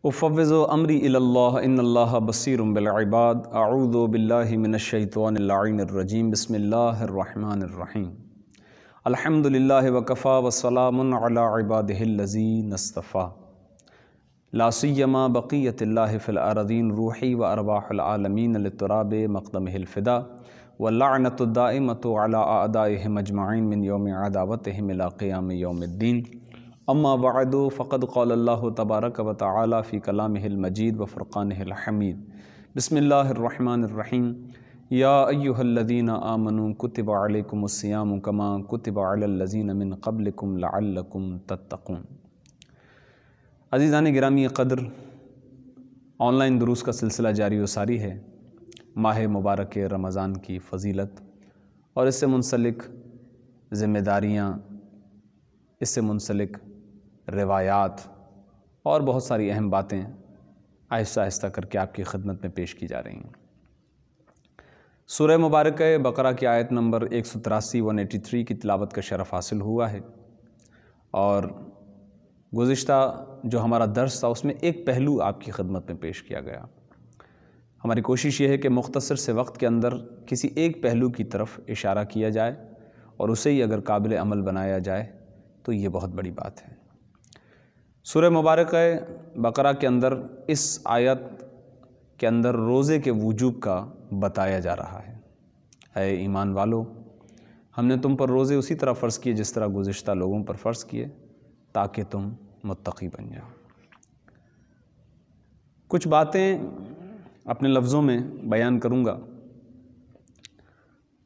افوض امری اللہ ان اللہ بصیر بالعباد اعوذ باللہ من الشیطان اللعین الرجیم بسم اللہ الرحمن الرحیم الحمد للہ وکفا وسلام علی عبادہ الذین اصطفیٰ لا سیما بقیت اللہ فی الارضین روحی و ارواح العالمین للتراب مقدمہ الفدا واللعنۃ الدائمۃ علی اعدائہم اجمعین من یوم عداوتہم الی قیام یوم الدین اما بعد فقد قال اللہ تبارک و تعالی فی کلامہ المجید و فرقانہ الحمید بسم اللہ الرحمن الرحیم یا ایہا الذین آمنوا کتب علیکم الصیام کما کتب علی الذین من قبلکم لعلکم تتقون۔ عزیزان گرامی قدر، آن لائن دروس کا سلسلہ جاری و ساری ہے۔ ماہ مبارک رمضان کی فضیلت اور اس سے منسلک ذمہ داریاں، اس سے منسلک روایات اور بہت ساری اہم باتیں آہستہ آہستہ کر کے آپ کی خدمت میں پیش کی جا رہی ہیں۔ سورہ مبارکہ بقرہ کی آیت نمبر 183 کی تلاوت کا شرف حاصل ہوا ہے، اور گزشتہ جو ہمارا درس تھا اس میں ایک پہلو آپ کی خدمت میں پیش کیا گیا۔ ہماری کوشش یہ ہے کہ مختصر سے وقت کے اندر کسی ایک پہلو کی طرف اشارہ کیا جائے اور اسے ہی اگر قابل عمل بنایا جائے تو یہ بہت بڑی بات ہے۔ سورہ مبارکہ بقرہ کے اندر اس آیت کے اندر روزے کے وجوب کا بتایا جا رہا ہے۔ اے ایمان والو، ہم نے تم پر روزے اسی طرح فرض کیے جس طرح گزشتہ لوگوں پر فرض کیے تاکہ تم متقی بن جاؤ۔ کچھ باتیں اپنے لفظوں میں بیان کروں گا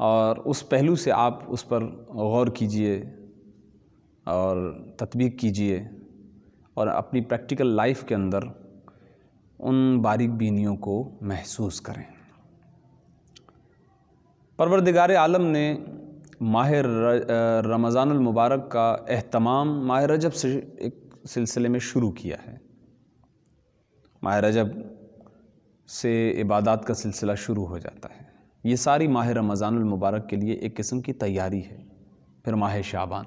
اور اس پہلو سے آپ اس پر غور کیجئے اور تطبیق کیجئے اور اپنی پریکٹیکل لائف کے اندر ان باریک بینیوں کو محسوس کریں۔ پروردگار عالم نے ماہ رمضان المبارک کا اہتمام ماہ رجب سے ایک سلسلے میں شروع کیا ہے۔ ماہ رجب سے عبادات کا سلسلہ شروع ہو جاتا ہے۔ یہ ساری ماہ رمضان المبارک کے لیے ایک قسم کی تیاری ہے۔ پھر ماہ شعبان،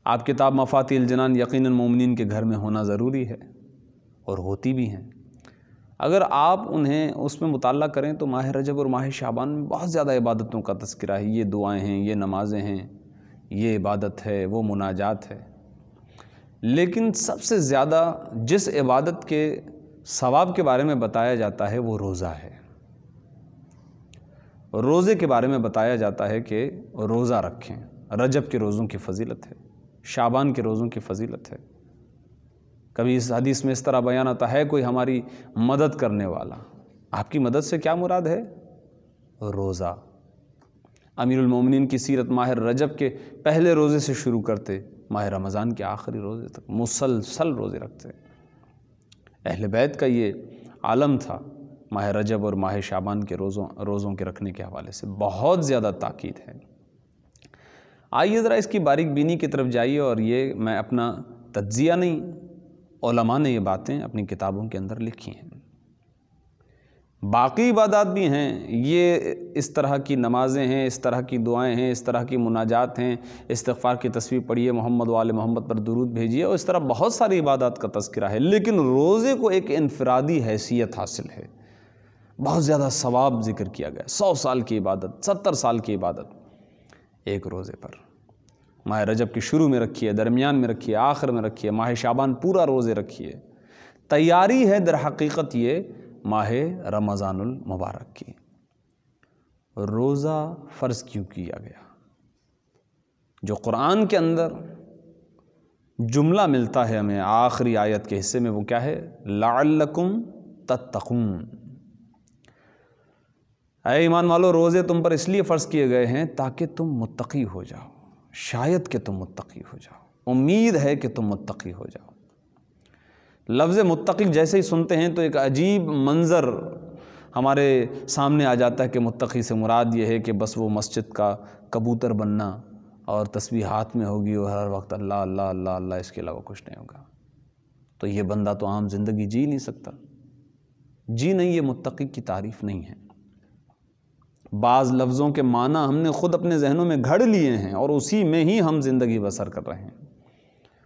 آپ کتاب مفاتیح الجنان یقیناً مومنین کے گھر میں ہونا ضروری ہے اور ہوتی بھی ہیں۔ اگر آپ انہیں اس میں مطالعہ کریں تو ماہ رجب اور ماہ شعبان میں بہت زیادہ عبادتوں کا تذکرہ ہے۔ یہ دعائیں ہیں، یہ نمازیں ہیں، یہ عبادت ہے، وہ مناجات ہے۔ لیکن سب سے زیادہ جس عبادت کے ثواب کے بارے میں بتایا جاتا ہے وہ روزہ ہے۔ روزے کے بارے میں بتایا جاتا ہے کہ روزہ رکھیں۔ رجب کے روزوں کی فضیلت ہے، شعبان کے روزوں کی فضیلت ہے۔ کبھی اس حدیث میں اس طرح بیان آتا ہے کوئی ہماری مدد کرنے والا۔ آپ کی مدد سے کیا مراد ہے؟ روزہ۔ امیر المومنین کی سیرت ماہ رجب کے پہلے روزے سے شروع کرتے ماہ رمضان کے آخری روزے تک مسلسل روزے رکھتے۔ اہل بیت کا یہ عالم تھا۔ ماہ رجب اور ماہ شعبان کے روزوں کے رکھنے کے حوالے سے بہت زیادہ تاکید ہے۔ آئیے ذرا اس کی باریک بینی کی طرف جائیے، اور یہ میں اپنا تجزیہ نہیں، علماء نے یہ باتیں اپنی کتابوں کے اندر لکھی ہیں۔ باقی عبادات بھی ہیں، یہ اس طرح کی نمازیں ہیں، اس طرح کی دعائیں ہیں، اس طرح کی مناجات ہیں، استغفار کی تسبیح پڑھیے، محمد و آل محمد پر درود بھیجیے، اور اس طرح بہت ساری عبادات کا تذکرہ ہے۔ لیکن روزے کو ایک انفرادی حیثیت حاصل ہے۔ بہت زیادہ ثواب ذکر کیا گیا۔ 100 سال کی عبادت، 70 سال کی عبادت ایک روزے پر۔ ماہ رجب کی شروع میں رکھیے، درمیان میں رکھیے، آخر میں رکھیے، ماہ شعبان پورا روزے رکھیے۔ تیاری ہے در حقیقت یہ ماہ رمضان المبارک کی۔ روزہ فرض کیوں کیا گیا؟ جو قرآن کے اندر جملہ ملتا ہے ہمیں آخری آیت کے حصے میں، وہ کیا ہے؟ لعلکم تتقون۔ اے ایمان والو، روزے تم پر اس لیے فرض کیے گئے ہیں تاکہ تم متقی ہو جاؤ۔ شاید کہ تم متقی ہو جاؤ، امید ہے کہ تم متقی ہو جاؤ۔ لفظ متقی جیسے ہی سنتے ہیں تو ایک عجیب منظر ہمارے سامنے آ جاتا ہے کہ متقی سے مراد یہ ہے کہ بس وہ مسجد کا کبوتر بننا اور تسبیح ہاتھ میں ہوگی اور ہر وقت اللہ اللہ اللہ اللہ، اس کے علاوہ کچھ نہیں ہوگا۔ تو یہ بندہ تو عام زندگی جی نہیں سکتا۔ جی نہیں، یہ متقی کی تعریف نہیں ہے۔ بعض لفظوں کے معنی ہم نے خود اپنے ذہنوں میں گھڑ لیے ہیں اور اسی میں ہی ہم زندگی بسر کر رہے ہیں۔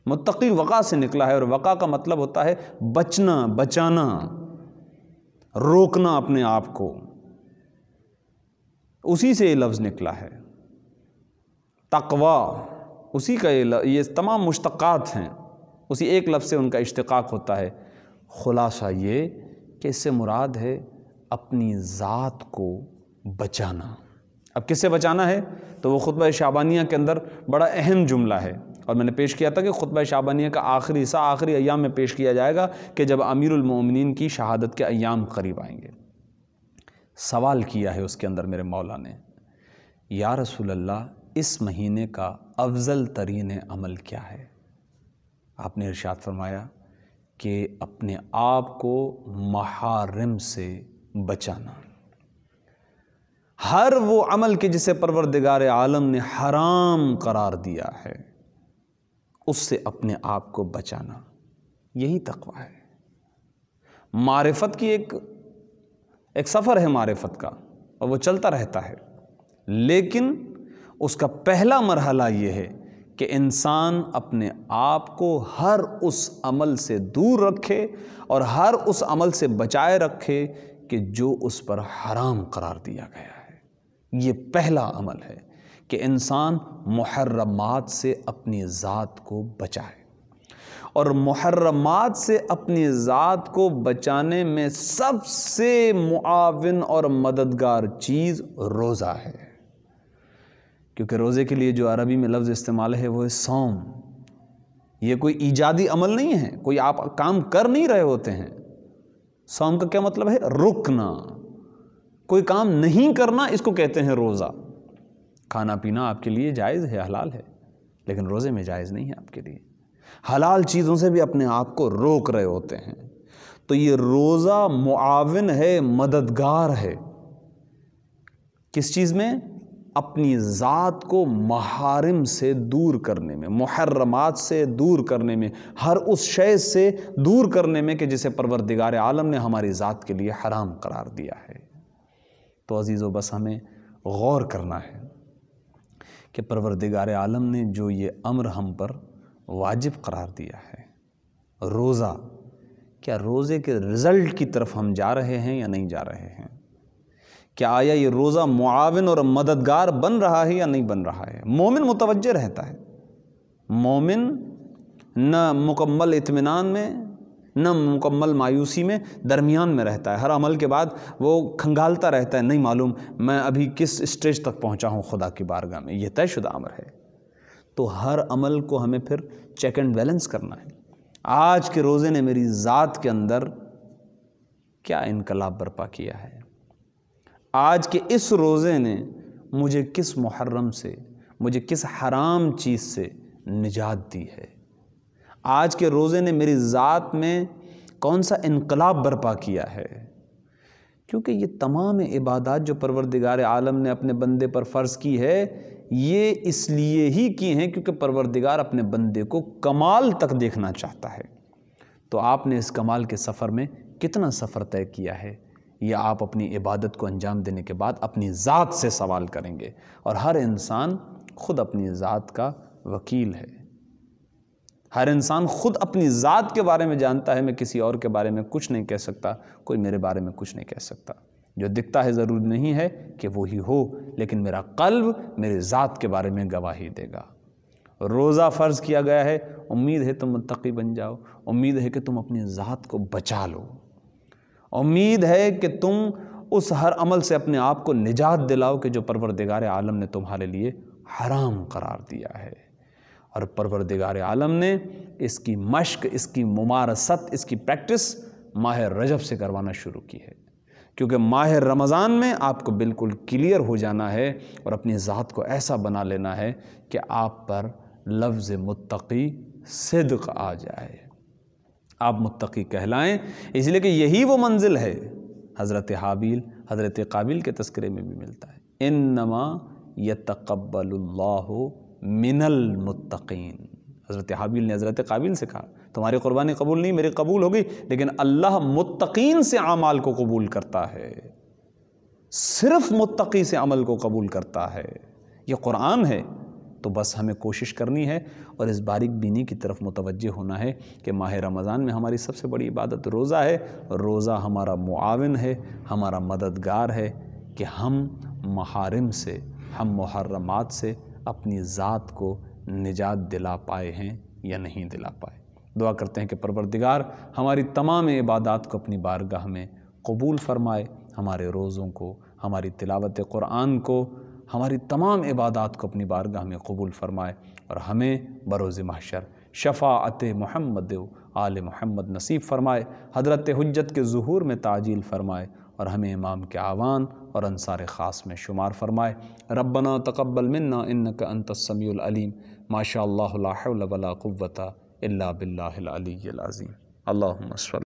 متقی وقا سے نکلا ہے، اور وقا کا مطلب ہوتا ہے بچنا، بچانا، روکنا اپنے آپ کو، اسی سے یہ لفظ نکلا ہے۔ تقوی اسی کا یہ تمام مشتقات ہیں، اسی ایک لفظ سے ان کا اشتقاق ہوتا ہے۔ خلاصہ یہ کہ اس سے مراد ہے اپنی ذات کو بچانا۔ اب کس سے بچانا ہے؟ تو وہ خطبہ شعبانیہ کے اندر بڑا اہم جملہ ہے، اور میں نے پیش کیا تھا کہ خطبہ شعبانیہ کا آخری حصہ آخری ایام میں پیش کیا جائے گا کہ جب امیر المومنین کی شہادت کے ایام قریب آئیں گے۔ سوال کیا ہے اس کے اندر میرے مولا نے، یا رسول اللہ اس مہینے کا افضل ترین عمل کیا ہے؟ آپ نے ارشاد فرمایا کہ اپنے آپ کو محارم سے بچانا، ہر وہ عمل کے جسے پروردگار عالم نے حرام قرار دیا ہے اس سے اپنے آپ کو بچانا، یہی تقوی ہے۔ معرفت کی ایک سفر ہے معرفت کا، اور وہ چلتا رہتا ہے، لیکن اس کا پہلا مرحلہ یہ ہے کہ انسان اپنے آپ کو ہر اس عمل سے دور رکھے اور ہر اس عمل سے بچائے رکھے کہ جو اس پر حرام قرار دیا گیا ہے۔ یہ پہلا عمل ہے کہ انسان محرمات سے اپنی ذات کو بچائے، اور محرمات سے اپنی ذات کو بچانے میں سب سے معاون اور مددگار چیز روزہ ہے، کیونکہ روزے کے لیے جو عربی میں لفظ استعمال ہے وہ ہے صوم۔ یہ کوئی ایجادی عمل نہیں ہے، کوئی آپ کام کر نہیں رہے ہوتے ہیں۔ صوم کا کیا مطلب ہے؟ رکنا، کوئی کام نہیں کرنا، اس کو کہتے ہیں روزہ۔ کھانا پینا آپ کے لیے جائز ہے، حلال ہے، لیکن روزے میں جائز نہیں ہے آپ کے لیے۔ حلال چیزوں سے بھی اپنے آپ کو روک رہے ہوتے ہیں، تو یہ روزہ معاون ہے، مددگار ہے۔ کس چیز میں؟ اپنی ذات کو محارم سے دور کرنے میں، محرمات سے دور کرنے میں، ہر اس شے سے دور کرنے میں کہ جسے پروردگار عالم نے ہماری ذات کے لیے حرام قرار دیا ہے۔ تو عزیزو بس ہمیں غور کرنا ہے کہ پروردگار عالم نے جو یہ امر ہم پر واجب قرار دیا ہے، روزہ، کیا روزے کے رزلٹ کی طرف ہم جا رہے ہیں یا نہیں جا رہے ہیں؟ کیا آیا یہ روزہ معاون اور مددگار بن رہا ہے یا نہیں بن رہا ہے؟ مومن متوجہ رہتا ہے، مومن نہ مکمل اطمینان میں نہ مکمل مایوسی میں، درمیان میں رہتا ہے۔ ہر عمل کے بعد وہ کھنگالتا رہتا ہے، نہیں معلوم میں ابھی کس اسٹیج تک پہنچا ہوں خدا کی بارگاہ میں۔ یہ طے شدہ امر ہے، تو ہر عمل کو ہمیں پھر چیک اینڈ بیلنس کرنا ہے۔ آج کے روزے نے میری ذات کے اندر کیا انقلاب برپا کیا ہے؟ آج کے اس روزے نے مجھے کس محرم سے، مجھے کس حرام چیز سے نجات دی ہے؟ آج کے روزے نے میری ذات میں کون سا انقلاب برپا کیا ہے؟ کیونکہ یہ تمام عبادات جو پروردگار عالم نے اپنے بندے پر فرض کی ہے، یہ اس لیے ہی کی ہیں کیونکہ پروردگار اپنے بندے کو کمال تک دیکھنا چاہتا ہے۔ تو آپ نے اس کمال کے سفر میں کتنا سفر طے کیا ہے، یہ آپ اپنی عبادت کو انجام دینے کے بعد اپنی ذات سے سوال کریں گے، اور ہر انسان خود اپنی ذات کا وکیل ہے۔ ہر انسان خود اپنی ذات کے بارے میں جانتا ہے، میں کسی اور کے بارے میں کچھ نہیں کہہ سکتا، کوئی میرے بارے میں کچھ نہیں کہہ سکتا۔ جو دکھتا ہے ضروری نہیں ہے کہ وہی ہو، لیکن میرا قلب میرے ذات کے بارے میں گواہی دے گا۔ روزہ فرض کیا گیا ہے، امید ہے تم متقی بن جاؤ، امید ہے کہ تم اپنی ذات کو بچا لو، امید ہے کہ تم اس ہر عمل سے اپنے آپ کو نجات دلاؤ کہ جو پروردگار عالم نے تمہارے لیے حرام قرار دیا ہے۔ اور پروردگار عالم نے اس کی مشق، اس کی ممارست، اس کی پریکٹس ماہ رجب سے کروانا شروع کی ہے، کیونکہ ماہ رمضان میں آپ کو بالکل کلیئر ہو جانا ہے اور اپنی ذات کو ایسا بنا لینا ہے کہ آپ پر لفظ متقی صدق آ جائے، آپ متقی کہلائیں۔ اس لیے کہ یہی وہ منزل ہے، حضرت حابیل حضرت قابیل کے تذکرے میں بھی ملتا ہے، انما یتقبل اللہ من المتقین۔ حضرت حابیل نے حضرت قابیل سے کہا تمہاری قربانی قبول نہیں، میری قبول ہوگی، لیکن اللہ متقین سے اعمال کو قبول کرتا ہے، صرف متقی سے عمل کو قبول کرتا ہے۔ یہ قرآن ہے، تو بس ہمیں کوشش کرنی ہے اور اس باریک بینی کی طرف متوجہ ہونا ہے کہ ماہ رمضان میں ہماری سب سے بڑی عبادت روزہ ہے، اور روزہ ہمارا معاون ہے، ہمارا مددگار ہے کہ ہم محارم سے، ہم محرمات سے اپنی ذات کو نجات دلا پائے ہیں یا نہیں دلا پائے۔ دعا کرتے ہیں کہ پروردگار ہماری تمام عبادات کو اپنی بارگاہ میں قبول فرمائے، ہمارے روزوں کو، ہماری تلاوت قرآن کو، ہماری تمام عبادات کو اپنی بارگاہ میں قبول فرمائے، اور ہمیں بروز محشر شفاعت محمد و آل محمد نصیب فرمائے، حضرت حجت کے ظہور میں تعجیل فرمائے، اور ہمیں امام کے اعوان اور انصار خاص میں شمار فرمائے۔ ربنا تقبل منا انک انت السمیع العلیم، ما شاء اللہ لا حول ولا قوة الا باللہ العلی العظیم۔ اللہم صل